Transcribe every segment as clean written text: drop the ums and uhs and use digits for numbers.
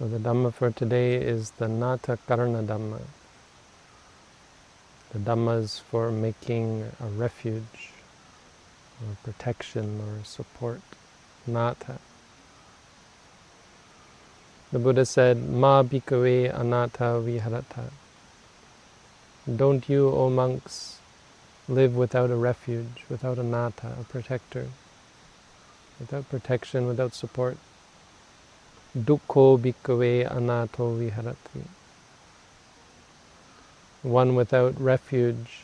So the Dhamma for today is the Nāthakarana Dhamma. The Dhammas for making a refuge, or protection, or support. Nātha. The Buddha said, Ma bhikkhave anatha viharata. Don't you, O monks, live without a refuge, without a nātha, a protector, without protection, without support. Dukkho bhikkhave anatho viharati. One without refuge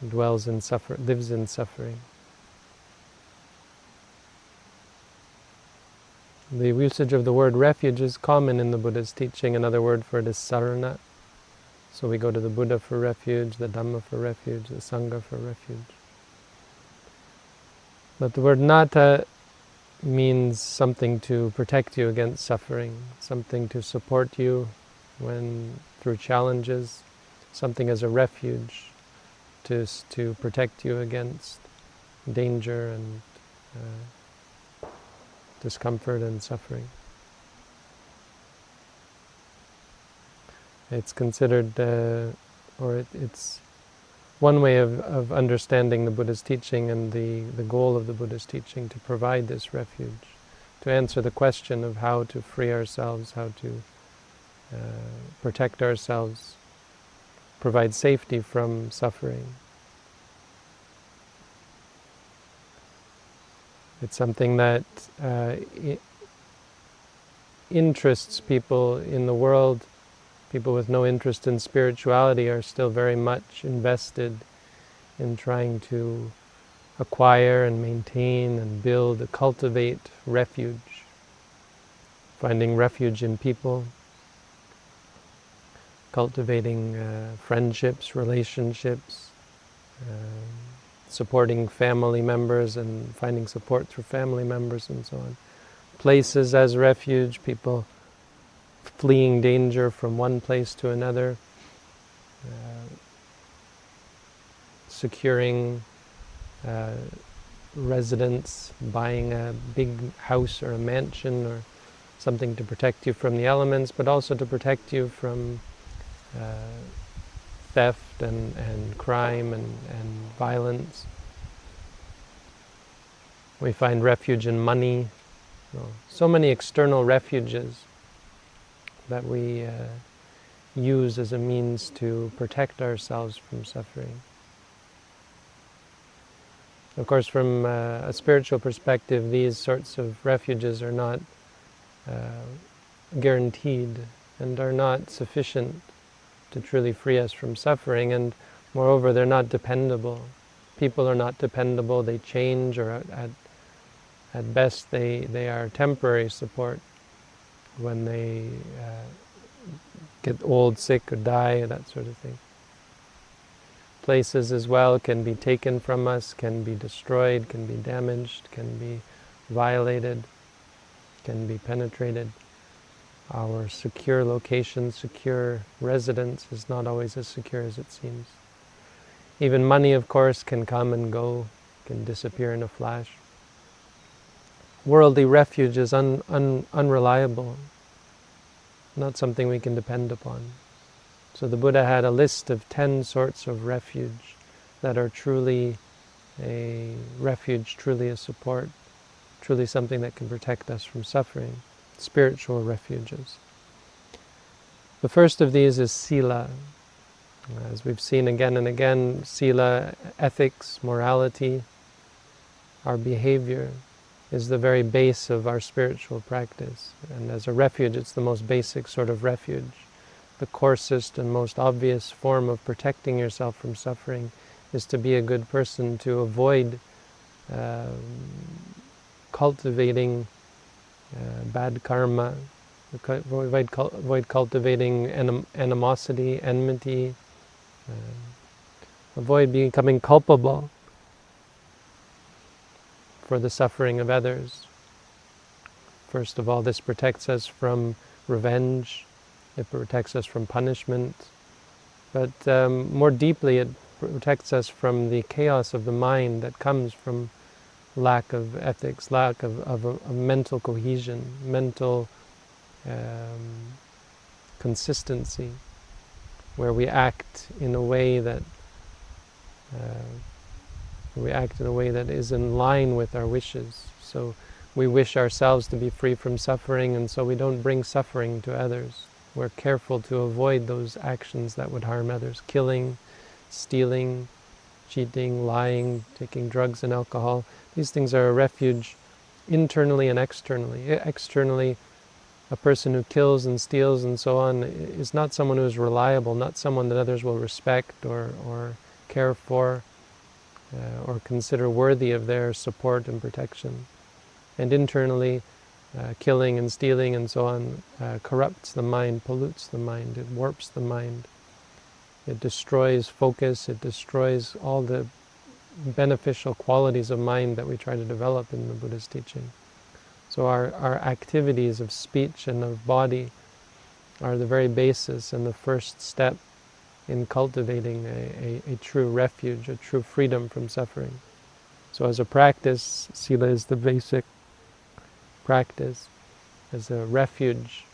lives in suffering. The usage of the word refuge is common in the Buddha's teaching. Another word for it is sarana. So we go to the Buddha for refuge, the Dhamma for refuge, the Sangha for refuge. But the word nātha means something to protect you against suffering, something to support you through challenges, something as a refuge to protect you against danger and discomfort and suffering. It's considered, it's one way of understanding the Buddha's teaching and the goal of the Buddha's teaching, to provide this refuge, to answer the question of how to free ourselves, how to protect ourselves, provide safety from suffering. It's something that interests people in the world. People with no interest in spirituality are still very much invested in trying to acquire and maintain and build, cultivate refuge, finding refuge in people, cultivating friendships, relationships, supporting family members and finding support through family members and so on. Places as refuge, people fleeing danger from one place to another, securing residence, buying a big house or a mansion or something to protect you from the elements, but also to protect you from theft and crime and violence. We find refuge in money. So many external refuges that we use as a means to protect ourselves from suffering. Of course, from a spiritual perspective, these sorts of refuges are not guaranteed and are not sufficient to truly free us from suffering, and moreover, they're not dependable. People are not dependable, they change, or at best they are temporary support. When they get old, sick, or die, that sort of thing. Places as well can be taken from us, can be destroyed, can be damaged, can be violated, can be penetrated. Our secure location, secure residence is not always as secure as it seems. Even money, of course, can come and go, can disappear in a flash. Worldly refuge is unreliable, not something we can depend upon. So the Buddha had a list of 10 sorts of refuge that are truly a refuge, truly a support, truly something that can protect us from suffering, spiritual refuges. The first of these is Sila. As we've seen again and again, Sila, ethics, morality, our behavior, is the very base of our spiritual practice. And as a refuge, it's the most basic sort of refuge. The coarsest and most obvious form of protecting yourself from suffering is to be a good person, to avoid cultivating bad karma, avoid cultivating animosity, enmity, avoid becoming culpable for the suffering of others. First of all, this protects us from revenge, it protects us from punishment, but more deeply it protects us from the chaos of the mind that comes from lack of ethics, lack of mental cohesion, mental consistency, where we act in a way that is in line with our wishes. So we wish ourselves to be free from suffering, and so we don't bring suffering to others. We're careful to avoid those actions that would harm others: killing, stealing, cheating, lying, taking drugs and alcohol. These things are a refuge internally and externally. Externally, a person who kills and steals and so on is not someone who is reliable, not someone that others will respect or care for, or consider worthy of their support and protection. And internally, killing and stealing and so on corrupts the mind, pollutes the mind, it warps the mind. It destroys focus, it destroys all the beneficial qualities of mind that we try to develop in the Buddha's teaching. So our activities of speech and of body are the very basis and the first step in cultivating a true refuge, a true freedom from suffering. So as a practice, Sila is the basic practice, as a refuge,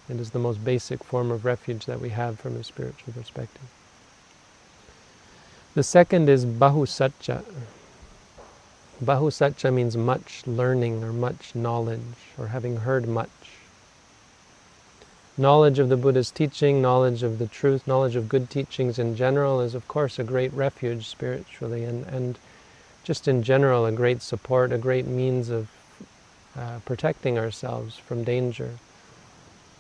and is the most basic form of refuge that we have from a spiritual perspective. The second is Bahusa. Bahusa means much learning or much knowledge, or having heard much. Knowledge of the Buddha's teaching, knowledge of the truth, knowledge of good teachings in general is of course a great refuge spiritually, and just in general a great support, a great means of protecting ourselves from danger.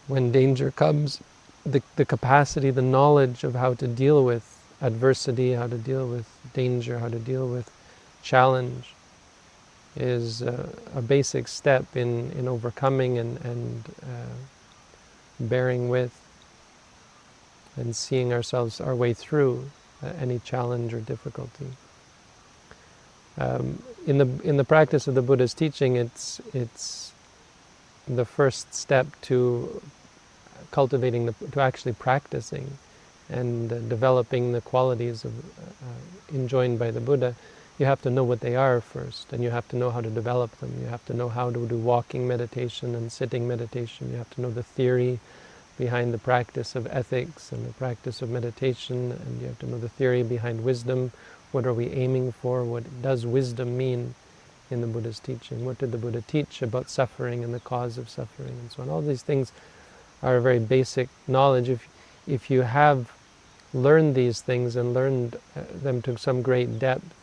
When danger comes, the capacity, the knowledge of how to deal with adversity, how to deal with danger, how to deal with challenge is a basic step in overcoming and bearing with and seeing our way through any challenge or difficulty. In the practice of the Buddha's teaching, it's the first step to cultivating, to actually practicing and developing the qualities of enjoined by the Buddha. You have to know what they are first, and you have to know how to develop them. You have to know how to do walking meditation and sitting meditation. You have to know the theory behind the practice of ethics and the practice of meditation, and you have to know the theory behind wisdom. What are we aiming for? What does wisdom mean in the Buddha's teaching? What did the Buddha teach about suffering and the cause of suffering and so on? All these things are a very basic knowledge. If you have learned these things and learned them to some great depth,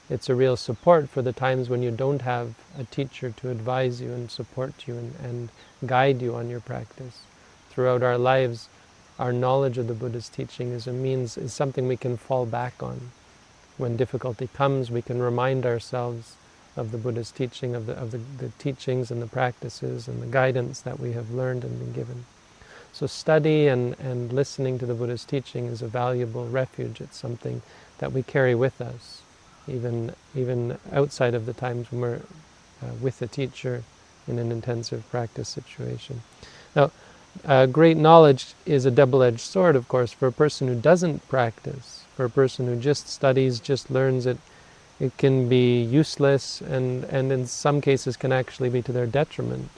it's a real support for the times when you don't have a teacher to advise you and support you and guide you on your practice. Throughout our lives, our knowledge of the Buddha's teaching is something we can fall back on. When difficulty comes, we can remind ourselves of the Buddha's teaching, of the teachings and the practices and the guidance that we have learned and been given. So study and listening to the Buddha's teaching is a valuable refuge. It's something that we carry with us, even outside of the times when we're with the teacher in an intensive practice situation. Now, great knowledge is a double-edged sword, of course, for a person who doesn't practice, for a person who just studies, just learns it. It can be useless and in some cases can actually be to their detriment.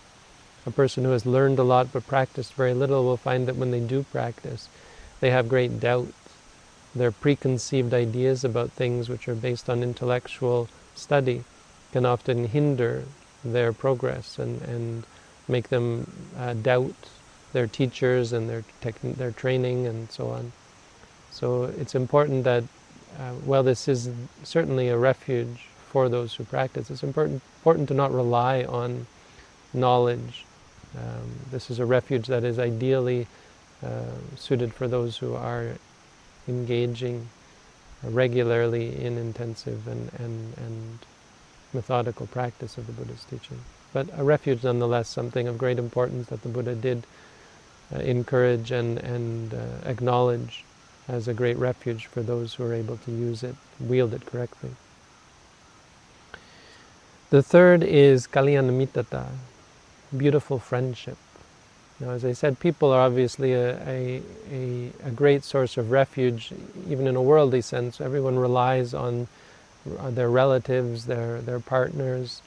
A person who has learned a lot but practiced very little will find that when they do practice, they have great doubt. Their preconceived ideas about things which are based on intellectual study can often hinder their progress and make them doubt their teachers and their training and so on. So it's important that, while this is certainly a refuge for those who practice, it's important to not rely on knowledge. This is a refuge that is ideally suited for those who are engaging regularly in intensive and methodical practice of the Buddha's teaching. But a refuge nonetheless, something of great importance that the Buddha did encourage and acknowledge as a great refuge for those who are able to use it, wield it correctly. The third is Kalyanita, beautiful friendship. Now, as I said, people are obviously a great source of refuge, even in a worldly sense. Everyone relies on their relatives, their partners.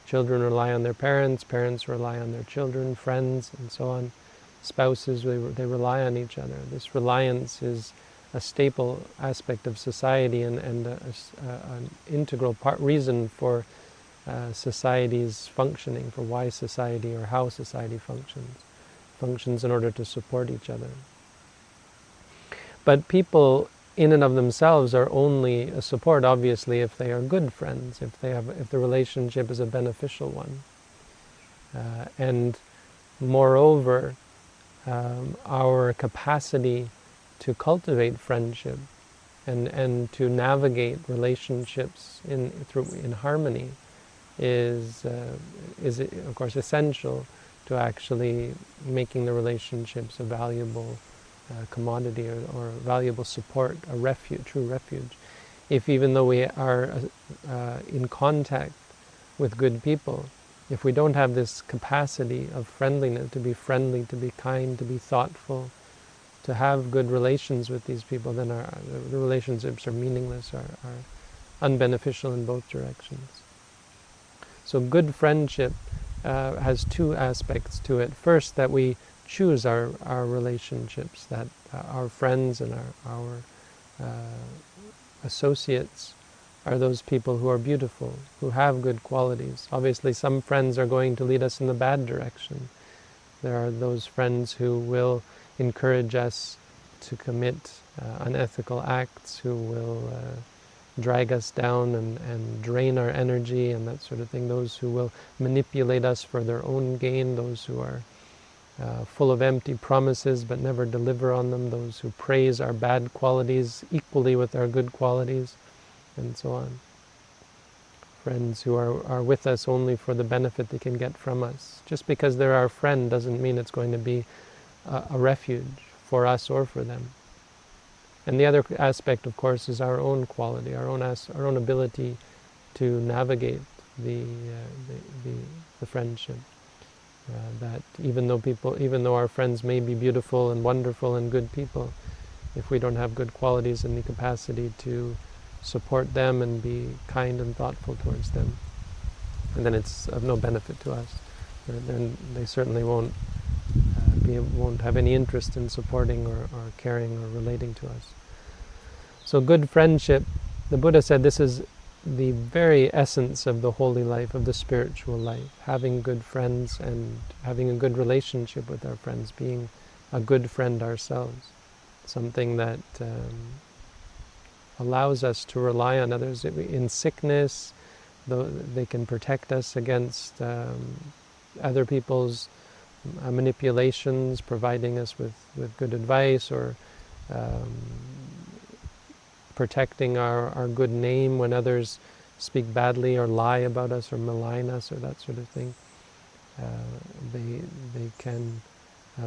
Children rely on their parents, parents rely on their children, friends, and so on. spouses, they rely on each other. This reliance is a staple aspect of society and an integral reason for society's functioning, for why society or how society functions in order to support each other. But people in and of themselves are only a support, obviously, if they are good friends, if the relationship is a beneficial one. And moreover, our capacity to cultivate friendship and to navigate relationships in harmony is of course essential to actually making the relationships a valuable commodity or valuable support, a refuge, true refuge. If even though we are in contact with good people, if we don't have this capacity of friendliness, to be friendly, to be kind, to be thoughtful, to have good relations with these people, then the relationships are meaningless, are unbeneficial in both directions. So good friendship has two aspects to it. First, that we choose our relationships, that our friends and our associates are those people who are beautiful, who have good qualities. Obviously, some friends are going to lead us in the bad direction. There are those friends who will encourage us to commit unethical acts, who will drag us down and drain our energy and that sort of thing. Those who will manipulate us for their own gain, those who are full of empty promises but never deliver on them, those who praise our bad qualities equally with our good qualities, and so on. Friends who are with us only for the benefit they can get from us. Just because they're our friend doesn't mean it's going to be a refuge for us or for them. And the other aspect, of course, is our own quality, our own ability to navigate the friendship. That even though our friends may be beautiful and wonderful and good people, if we don't have good qualities and the capacity to support them and be kind and thoughtful towards them, and then it's of no benefit to us. Then they certainly won't have any interest in supporting or caring or relating to us. So good friendship, the Buddha said, this is the very essence of the holy life, of the spiritual life. Having good friends and having a good relationship with our friends, being a good friend ourselves. Something that allows us to rely on others in sickness. Though they can protect us against other people's manipulations, providing us with good advice, or protecting our good name when others speak badly or lie about us or malign us or that sort of thing. They can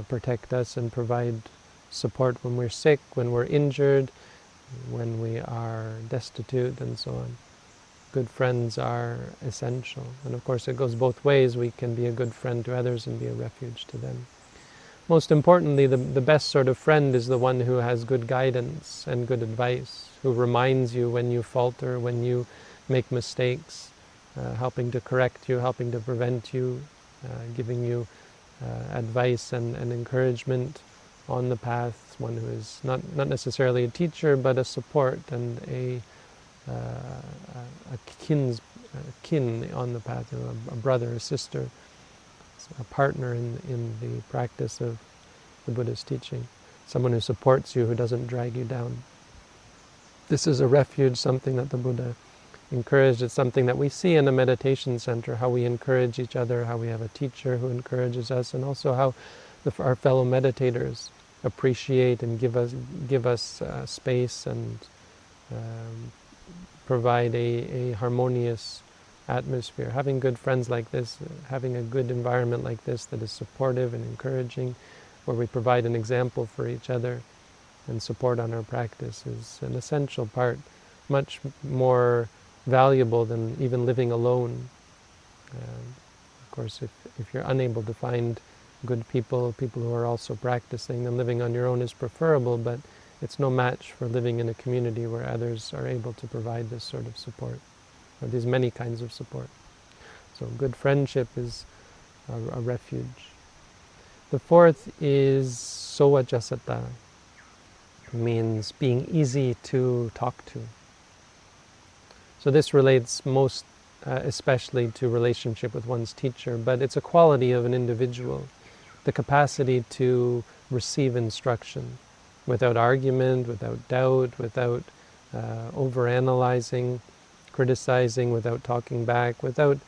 protect us and provide support when we're sick, when we're injured, when we are destitute, and so on. Good friends are essential. And of course it goes both ways. We can be a good friend to others and be a refuge to them. Most importantly, the best sort of friend is the one who has good guidance and good advice, who reminds you when you falter, when you make mistakes, helping to correct you, helping to prevent you, giving you advice and encouragement on the path, one who is not necessarily a teacher, but a support and a kin on the path, a brother, a sister, a partner in the practice of the Buddha's teaching, someone who supports you, who doesn't drag you down. This is a refuge, something that the Buddha encouraged. It's something that we see in a meditation center, how we encourage each other, how we have a teacher who encourages us, and also how our fellow meditators appreciate and give us space and provide a harmonious atmosphere. Having good friends like this, having a good environment like this that is supportive and encouraging, where we provide an example for each other and support on our practice, is an essential part, much more valuable than even living alone. Of course, if you're unable to find good people who are also practicing, then living on your own is preferable, but it's no match for living in a community where others are able to provide this sort of support, or these many kinds of support. So good friendship is a refuge. The fourth is So-vacassata, means being easy to talk to. So this relates most especially to relationship with one's teacher, but it's a quality of an individual, the capacity to receive instruction without argument, without doubt, without overanalyzing, criticizing, without talking back, without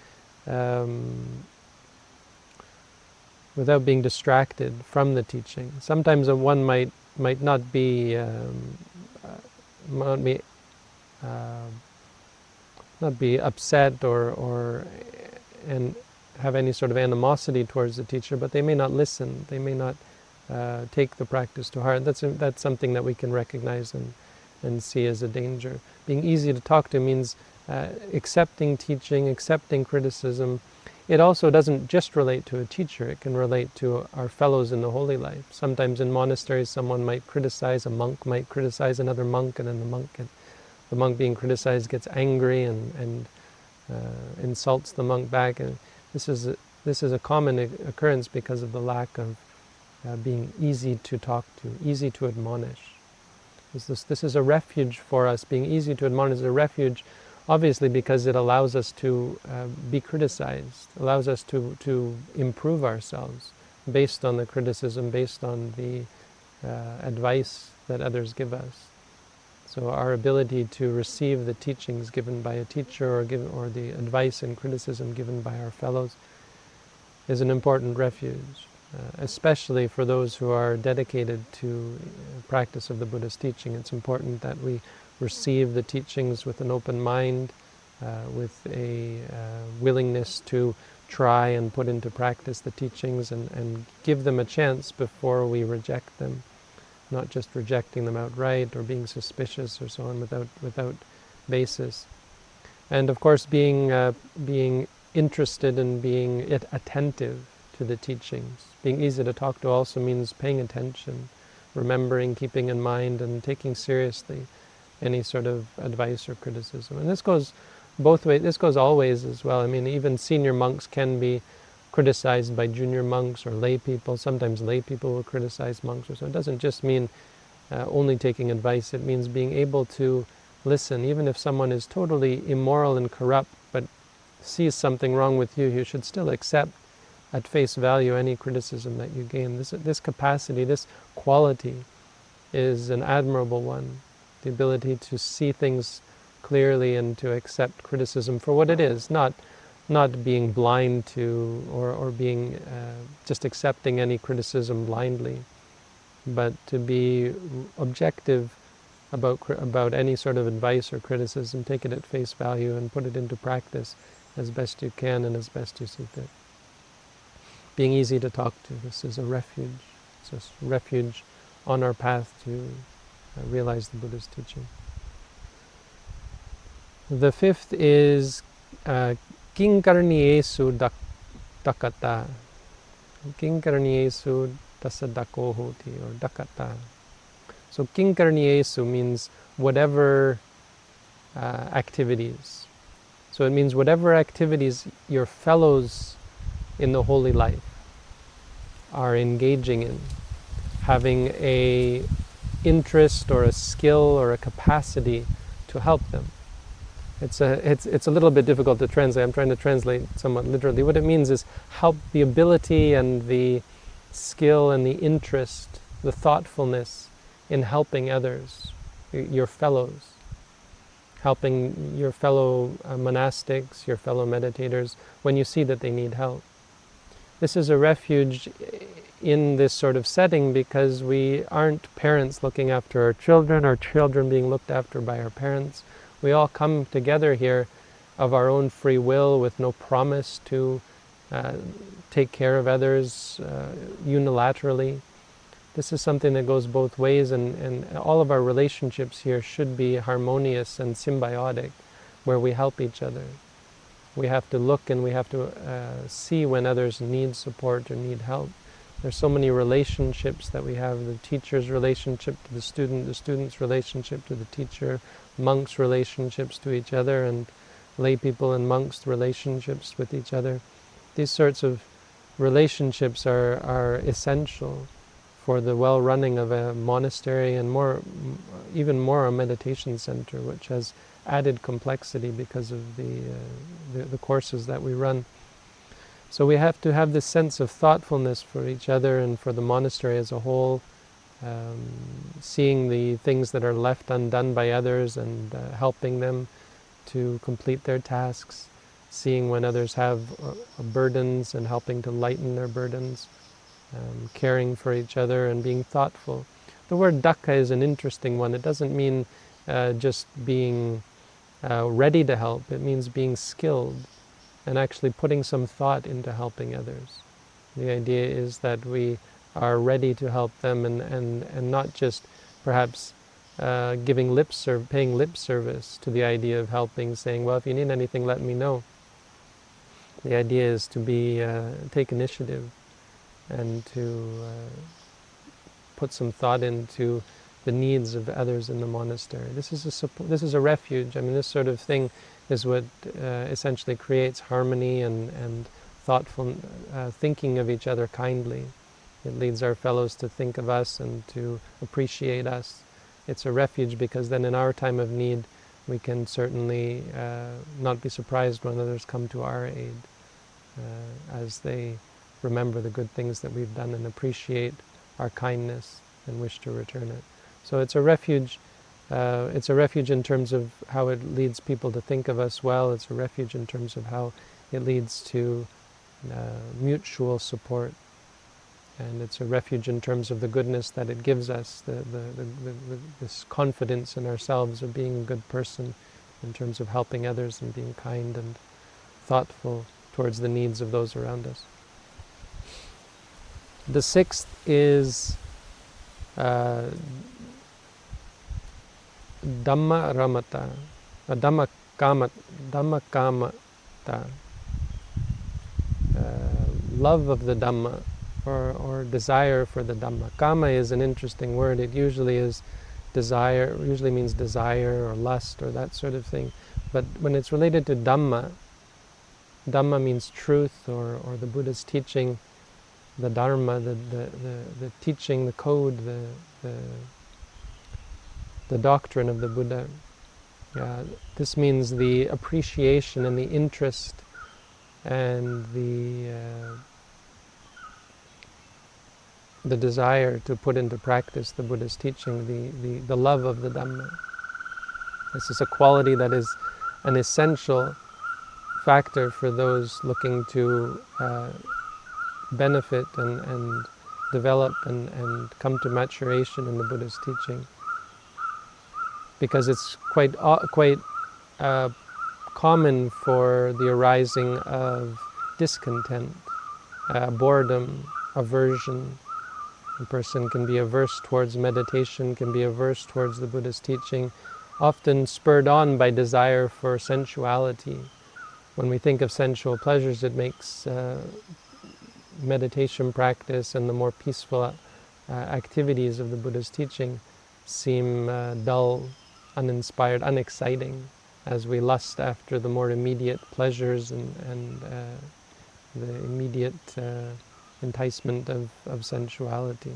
being distracted from the teaching. Sometimes one might not be not be upset or and have any sort of animosity towards the teacher, but they may not listen. They may not take the practice to heart. That's something that we can recognize and see as a danger. Being easy to talk to means accepting teaching, accepting criticism. It also doesn't just relate to a teacher. It can relate to our fellows in the holy life. Sometimes in monasteries, someone might criticize, a monk might criticize another monk, and then the monk being criticized gets angry and insults the monk back. And this is a common occurrence because of the lack of being easy to talk to, easy to admonish. This is a refuge for us. Being easy to admonish is a refuge, obviously, because it allows us to be criticized, allows us to improve ourselves based on the criticism, based on the advice that others give us. So our ability to receive the teachings given by a teacher or the advice and criticism given by our fellows is an important refuge, especially for those who are dedicated to practice of the Buddha's teaching. It's important that we receive the teachings with an open mind, with a willingness to try and put into practice the teachings and give them a chance before we reject them. Not just rejecting them outright or being suspicious or so on without basis. And of course being interested and being attentive to the teachings. Being easy to talk to also means paying attention, remembering, keeping in mind, and taking seriously any sort of advice or criticism. And this goes both ways. This goes always as well. I mean, even senior monks can be criticized by junior monks or lay people. Sometimes lay people will criticize monks. So it doesn't just mean only taking advice. It means being able to listen. Even if someone is totally immoral and corrupt, but sees something wrong with you, you should still accept at face value any criticism that you gain. This capacity, this quality is an admirable one. The ability to see things clearly and to accept criticism for what it is, not being blind to or being just accepting any criticism blindly, but to be objective about any sort of advice or criticism, take it at face value and put it into practice as best you can and as best you see fit. Being easy to talk to, this is a refuge. It's a refuge on our path to realize the Buddha's teaching. The fifth is Kincaranyesu dakata. Kincaranyesu tasadako hoti, or dakata. So Kincaranyesu means whatever activities. So it means whatever activities your fellows in the holy life are engaging in, having a interest or a skill or a capacity to help them. It's a little bit difficult to translate. I'm trying to translate somewhat literally. What it means is help, the ability and the skill and the interest, the thoughtfulness in helping others, your fellows, helping your fellow monastics, your fellow meditators, when you see that they need help. This is a refuge in this sort of setting because we aren't parents looking after our children being looked after by our parents. We all come together here of our own free will with no promise to take care of others unilaterally. This is something that goes both ways, and all of our relationships here should be harmonious and symbiotic, where we help each other. We have to look and we have to see when others need support or need help. There's so many relationships that we have: the teacher's relationship to the student's relationship to the teacher, monks' relationships to each other, and lay people and monks' relationships with each other. These sorts of relationships are essential for the well-running of a monastery, and even more a meditation center, which has added complexity because of the courses that we run. So we have to have this sense of thoughtfulness for each other and for the monastery as a whole, seeing the things that are left undone by others and helping them to complete their tasks, seeing when others have burdens and helping to lighten their burdens, caring for each other and being thoughtful. The word dukkha is an interesting one. It doesn't mean just being ready to help. It means being skilled and actually putting some thought into helping others. The idea is that we are ready to help them and not just perhaps paying lip service to the idea of helping, saying, well, if you need anything, let me know. The idea is to take initiative and to put some thought into the needs of others in the monastery. This is a refuge. I mean, this sort of thing is what essentially creates harmony and thoughtful thinking of each other kindly. It leads our fellows to think of us and to appreciate us. It's a refuge because then in our time of need we can certainly not be surprised when others come to our aid as they remember the good things that we've done and appreciate our kindness and wish to return it. So it's a refuge. It's a refuge in terms of how it leads people to think of us well. It's a refuge in terms of how it leads to mutual support. And it's a refuge in terms of the goodness that it gives us, this confidence in ourselves of being a good person, in terms of helping others and being kind and thoughtful towards the needs of those around us. The sixth is Dhamma-ramata, Dhamma-kama, love of the Dhamma, or desire for the Dhamma. Kama is an interesting word. It usually is desire, usually means desire or lust or that sort of thing. But when it's related to Dhamma, Dhamma means truth or the Buddha's teaching, the Dharma, the teaching, the code, the doctrine of the Buddha. This means the appreciation and the interest and the desire to put into practice the Buddha's teaching, the love of the Dhamma. This is a quality that is an essential factor for those looking to benefit and develop and come to maturation in the Buddha's teaching. Because it's quite common for the arising of discontent, boredom, aversion. A person can be averse towards meditation, can be averse towards the Buddha's teaching, often spurred on by desire for sensuality. When we think of sensual pleasures, it makes meditation practice and the more peaceful activities of the Buddha's teaching seem dull, uninspired, unexciting, as we lust after the more immediate pleasures and the immediate enticement of sensuality.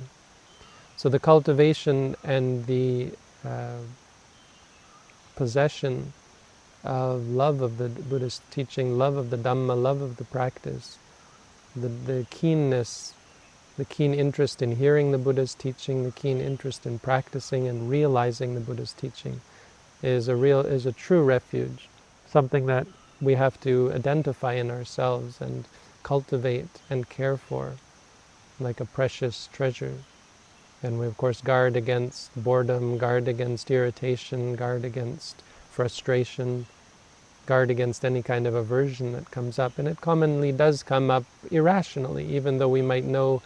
So the cultivation and the possession of love of the Buddhist teaching, love of the Dhamma, love of the practice, the keenness, the keen interest in hearing the Buddha's teaching, the keen interest in practicing and realizing the Buddha's teaching is a true refuge, something that we have to identify in ourselves and cultivate and care for like a precious treasure. And we of course guard against boredom, guard against irritation, guard against frustration, guard against any kind of aversion that comes up. And it commonly does come up irrationally, even though we might know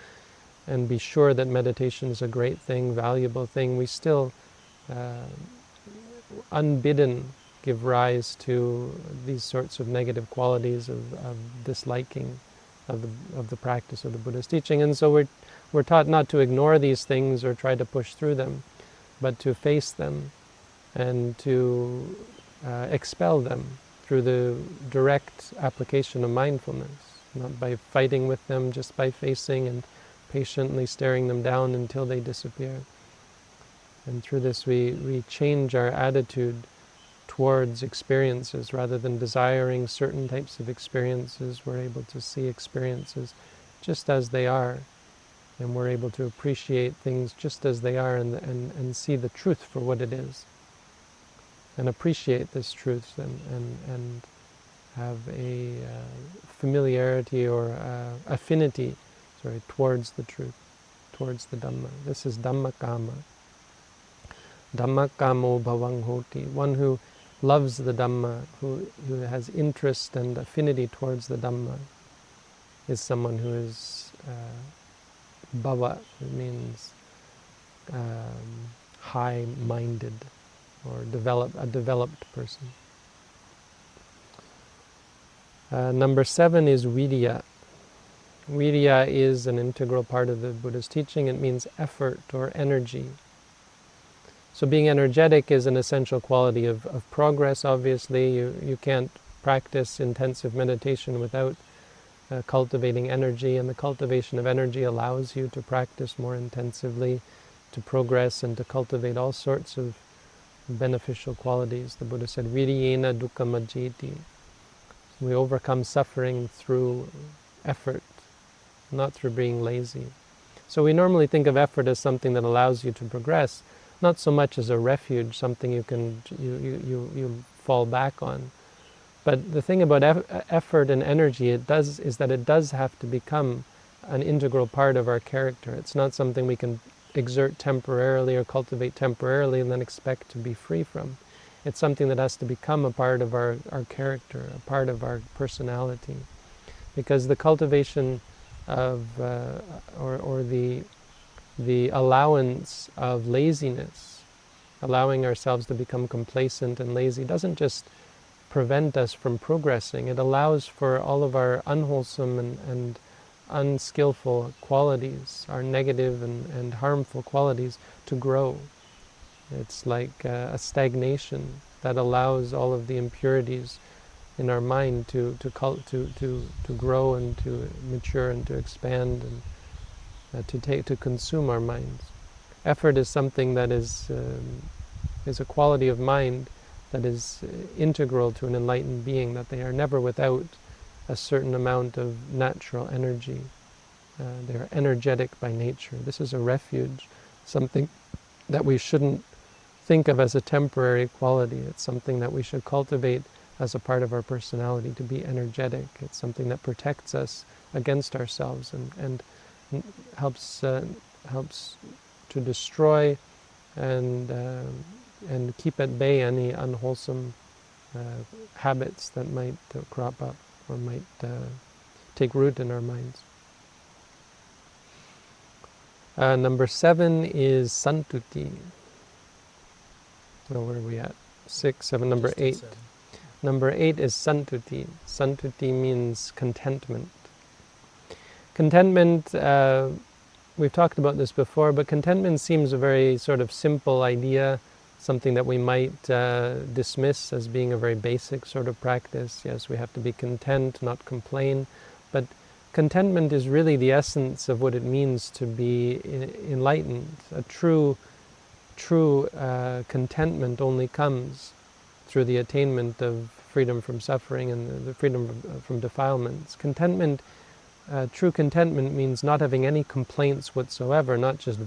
and be sure that meditation is a great thing, valuable thing, we still unbidden give rise to these sorts of negative qualities of disliking of the practice of the Buddha's teaching. And so we're taught not to ignore these things or try to push through them, but to face them and to expel them through the direct application of mindfulness. not by fighting with them, just by facing and patiently staring them down until they disappear. And through this we change our attitude towards experiences. Rather than desiring certain types of experiences, we're able to see experiences just as they are, and we're able to appreciate things just as they are, and see the truth for what it is, and appreciate this truth, and have a familiarity or affinity, towards the truth, towards the Dhamma. This is Dhamma-kama. Dhamma-kamo bhavang hoti. One who loves the Dhamma, who has interest and affinity towards the Dhamma, is someone who is bhava. It means high-minded, or a developed person. Number 7 is Viriya. Viriya is an integral part of the Buddha's teaching. It means effort or energy. So being energetic is an essential quality of progress, obviously. You can't practice intensive meditation without cultivating energy, and the cultivation of energy allows you to practice more intensively, to progress and to cultivate all sorts of beneficial qualities. The Buddha said, Viriyena dukkha majjhiti. We overcome suffering through effort, not through being lazy. So we normally think of effort as something that allows you to progress, not so much as a refuge, something you fall back on. But the thing about effort and energy is that it does have to become an integral part of our character. It's not something we can exert temporarily or cultivate temporarily and then expect to be free from. It's something that has to become a part of our character, a part of our personality. Because the cultivation of, or the allowance of laziness, allowing ourselves to become complacent and lazy, doesn't just prevent us from progressing. It allows for all of our unwholesome and unskillful qualities, our negative and harmful qualities, to grow. It's like a stagnation that allows all of the impurities in our mind to grow and to mature and to expand and to consume our minds. Effort is something that is a quality of mind that is integral to an enlightened being, that they are never without a certain amount of natural energy. They are energetic by nature. This is a refuge, something that we shouldn't think of as a temporary quality. It's something that we should cultivate as a part of our personality, to be energetic. It's something that protects us against ourselves and helps to destroy and keep at bay any unwholesome habits that might crop up or might take root in our minds. Number 7 is Santutthi. Oh, where are we at? 6, 7, number 8. Number 8 is Santutthi. Santutthi means contentment. Contentment, we've talked about this before, but contentment seems a very sort of simple idea, something that we might dismiss as being a very basic sort of practice. Yes, we have to be content, not complain, but contentment is really the essence of what it means to be enlightened. A true contentment only comes through the attainment of freedom from suffering and the freedom from defilements. Contentment, true contentment, means not having any complaints whatsoever, not just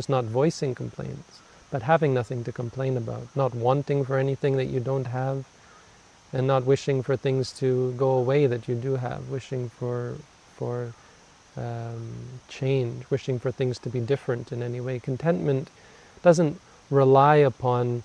not voicing complaints, but having nothing to complain about, not wanting for anything that you don't have, and not wishing for things to go away that you do have, wishing for change, wishing for things to be different in any way. Contentment doesn't rely upon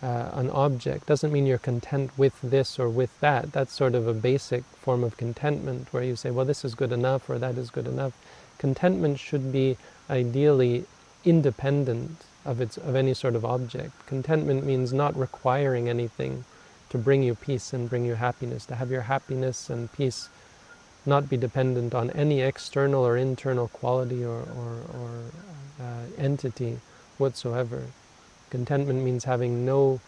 an object. Doesn't mean you're content with this or with that. That's sort of a basic form of contentment where you say, well, this is good enough or that is good enough. Contentment should be ideally independent of any sort of object. Contentment means not requiring anything to bring you peace and bring you happiness, to have your happiness and peace not be dependent on any external or internal quality or entity whatsoever. Contentment means having no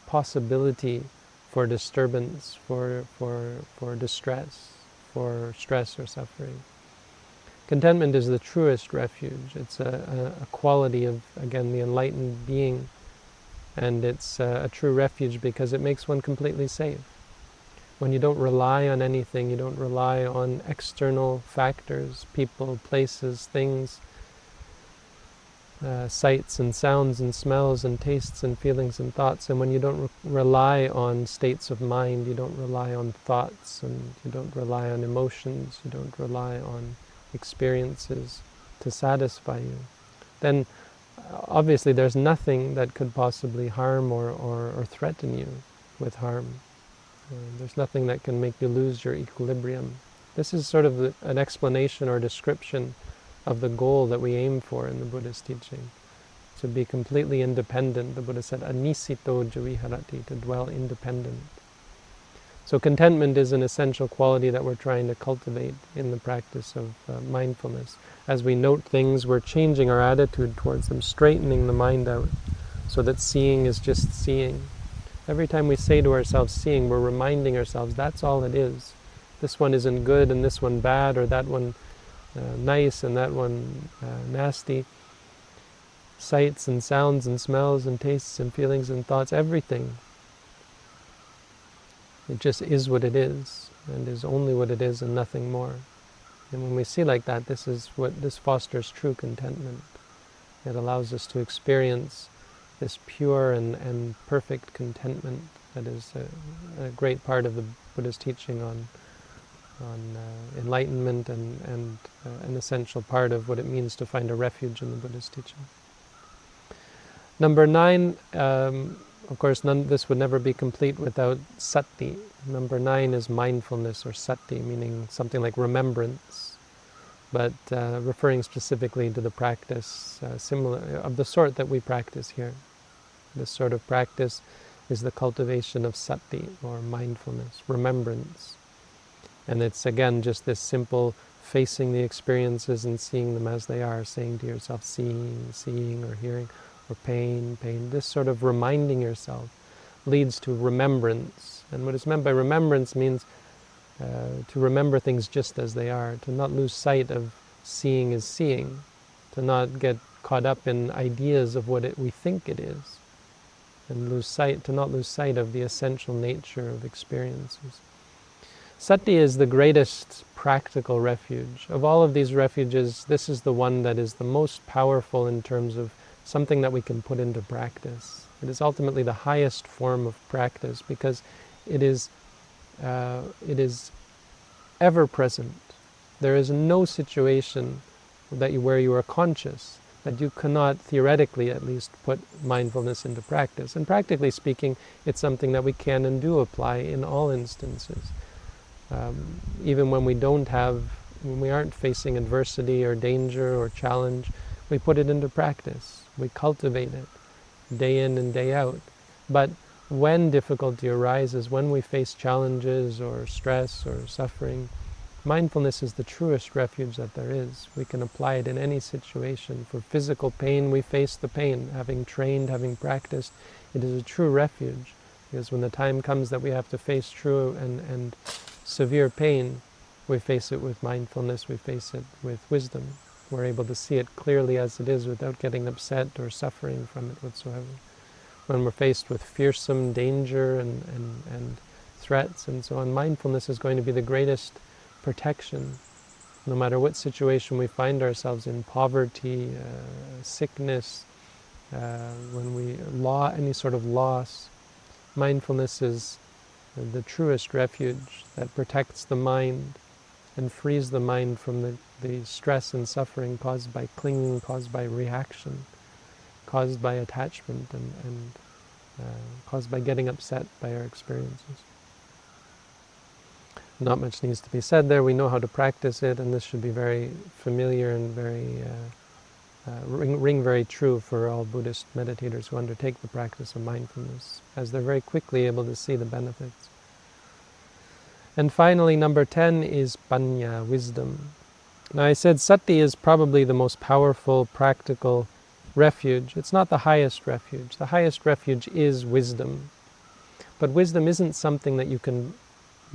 possibility for disturbance, for distress, for stress or suffering. Contentment is the truest refuge. It's a quality of, again, the enlightened being, and it's a true refuge because it makes one completely safe. When you don't rely on anything, you don't rely on external factors, people, places, things, sights and sounds and smells and tastes and feelings and thoughts, and when you don't rely on states of mind, you don't rely on thoughts, and you don't rely on emotions, you don't rely on experiences to satisfy you, then obviously there's nothing that could possibly harm or threaten you with harm. There's nothing that can make you lose your equilibrium. This is sort of an explanation or description of the goal that we aim for in the Buddha's teaching. To be completely independent. The Buddha said, anisito javiharati, to dwell independent. So contentment is an essential quality that we're trying to cultivate in the practice of mindfulness. As we note things, we're changing our attitude towards them, straightening the mind out so that seeing is just seeing. Every time we say to ourselves seeing, we're reminding ourselves that's all it is. This one isn't good and this one bad, or that one nice and that one nasty. Sights and sounds and smells and tastes and feelings and thoughts, everything. It just is what it is, and is only what it is and nothing more. And when we see like that, this fosters true contentment. It allows us to experience this pure and perfect contentment that is a great part of the Buddha's teaching on enlightenment and an essential part of what it means to find a refuge in the Buddha's teaching. Number 9, of course, this would never be complete without Sati. Number 9 is mindfulness, or Sati, meaning something like remembrance, but referring specifically to the practice similar of the sort that we practice here. This sort of practice is the cultivation of Sati, or mindfulness, remembrance. And it's, again, just this simple facing the experiences and seeing them as they are, saying to yourself, seeing, or hearing, or pain. This sort of reminding yourself leads to remembrance. And what is meant by remembrance means to remember things just as they are, to not lose sight of seeing is seeing, to not get caught up in ideas of what we think it is, and to not lose sight of the essential nature of experiences. Sati is the greatest practical refuge. Of all of these refuges, this is the one that is the most powerful in terms of something that we can put into practice. It is ultimately the highest form of practice because it is ever present. There is no situation where you are conscious that you cannot, theoretically at least, put mindfulness into practice. And practically speaking, it's something that we can and do apply in all instances. Even when we aren't facing adversity or danger or challenge, we put it into practice. We cultivate it day in and day out. But when difficulty arises, when we face challenges or stress or suffering, mindfulness is the truest refuge that there is. We can apply it in any situation. For physical pain, we face the pain. Having trained, having practiced, it is a true refuge. Because when the time comes that we have to face true and severe pain, we face it with mindfulness, we face it with wisdom. We're able to see it clearly as it is without getting upset or suffering from it whatsoever. When we're faced with fearsome danger and threats and so on, mindfulness is going to be the greatest protection. No matter what situation we find ourselves in, poverty, sickness, any sort of loss, mindfulness is the truest refuge that protects the mind and frees the mind from the stress and suffering caused by clinging, caused by reaction, caused by attachment, and caused by getting upset by our experiences. Not much needs to be said there. We know how to practice it, and this should be very familiar and very ring very true for all Buddhist meditators who undertake the practice of mindfulness, as they're very quickly able to see the benefits. And finally, number 10 is Panna, wisdom. Now I said Sati is probably the most powerful, practical refuge. It's not the highest refuge. The highest refuge is wisdom. But wisdom isn't something that you can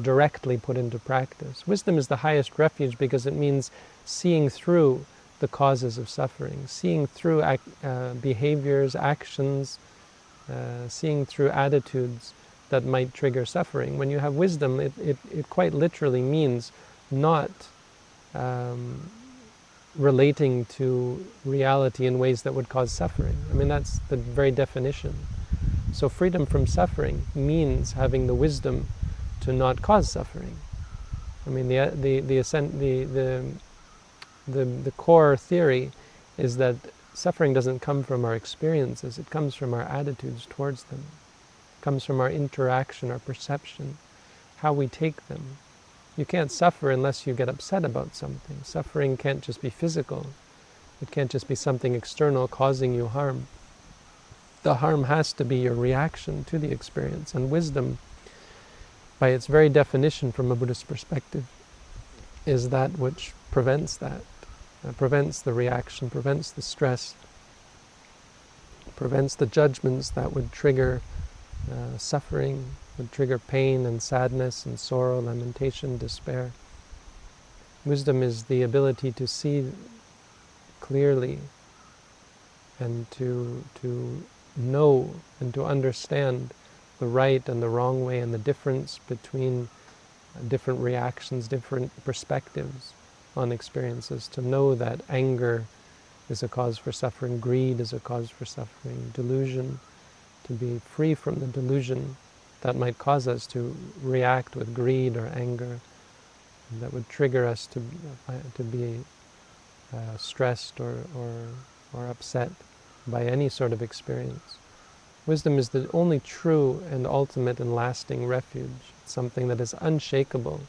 directly put into practice. Wisdom is the highest refuge because it means seeing through the causes of suffering, seeing through behaviors, actions, seeing through attitudes that might trigger suffering. When you have wisdom, it quite literally means not relating to reality in ways that would cause suffering. I mean, that's the very definition. So freedom from suffering means having the wisdom to not cause suffering. I mean, the core theory is that suffering doesn't come from our experiences, it comes from our attitudes towards them. It comes from our interaction, our perception, how we take them. You can't suffer unless you get upset about something. Suffering can't just be physical. It can't just be something external causing you harm. The harm has to be your reaction to the experience. And wisdom, by its very definition from a Buddhist perspective, is that which prevents that. Prevents the reaction, prevents the stress, prevents the judgments that would trigger suffering, would trigger pain and sadness and sorrow, lamentation, despair. Wisdom is the ability to see clearly and to know and to understand the right and the wrong way and the difference between different reactions, different perspectives on experiences, to know that anger is a cause for suffering, greed is a cause for suffering, delusion, to be free from the delusion that might cause us to react with greed or anger, that would trigger us to be stressed or upset by any sort of experience. Wisdom is the only true and ultimate and lasting refuge. It's something that is unshakable.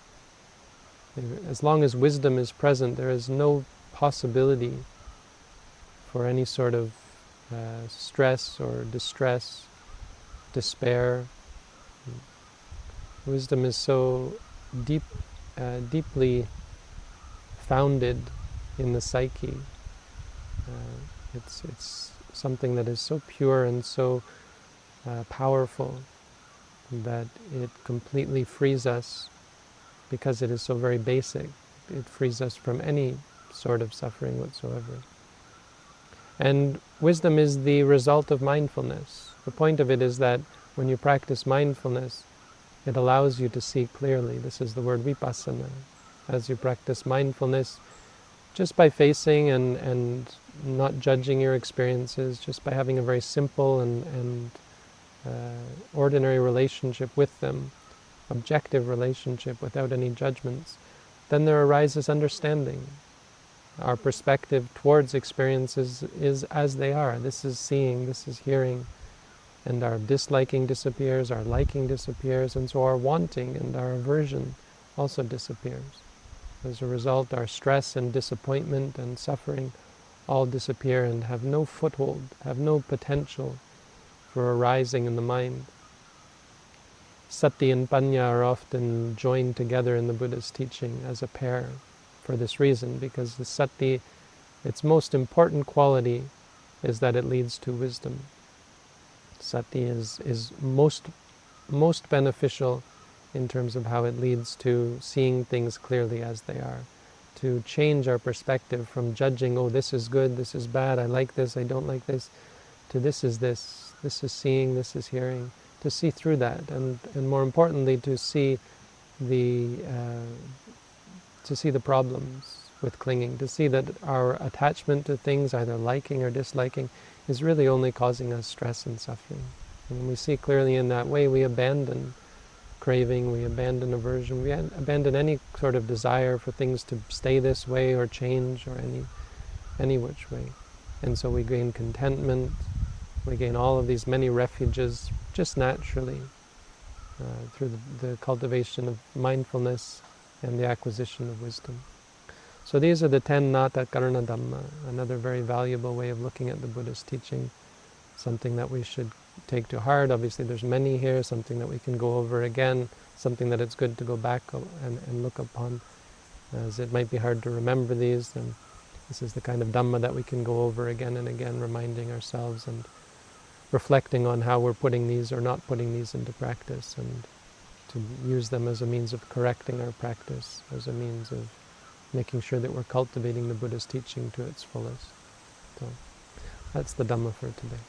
As long as wisdom is present, there is no possibility for any sort of stress or distress, despair. Wisdom is so deeply founded in the psyche. It's something that is so pure and so powerful that it completely frees us, because it is so very basic. It frees us from any sort of suffering whatsoever. And wisdom is the result of mindfulness. The point of it is that when you practice mindfulness, it allows you to see clearly. This is the word vipassana. As you practice mindfulness, just by facing and not judging your experiences, just by having a very simple and ordinary relationship with them, objective relationship without any judgments, then there arises understanding. Our perspective towards experiences is as they are. This is seeing, this is hearing, and our disliking disappears, our liking disappears, and so our wanting and our aversion also disappears. As a result, our stress and disappointment and suffering all disappear and have no foothold, have no potential for arising in the mind. Sati and Panna are often joined together in the Buddha's teaching as a pair for this reason, because the Sati, its most important quality is that it leads to wisdom. Sati is most beneficial in terms of how it leads to seeing things clearly as they are, to change our perspective from judging, oh, this is good, this is bad, I like this, I don't like this, to this is seeing, this is hearing, to see through that, and more importantly, to see the problems with clinging, to see that our attachment to things, either liking or disliking, is really only causing us stress and suffering. And when we see clearly in that way, we abandon craving, we abandon aversion, we abandon any sort of desire for things to stay this way or change or any which way. And so we gain contentment, we gain all of these many refuges just naturally through the cultivation of mindfulness and the acquisition of wisdom. So these are the 10 Nāthakarana Dhamma, another very valuable way of looking at the Buddha's teaching, something that we should take to heart. Obviously there's many here, something that we can go over again, something that it's good to go back and look upon, as it might be hard to remember these, and this is the kind of Dhamma that we can go over again and again, reminding ourselves and reflecting on how we're putting these or not putting these into practice, and to use them as a means of correcting our practice, as a means of making sure that we're cultivating the Buddha's teaching to its fullest. So that's the Dhamma for today.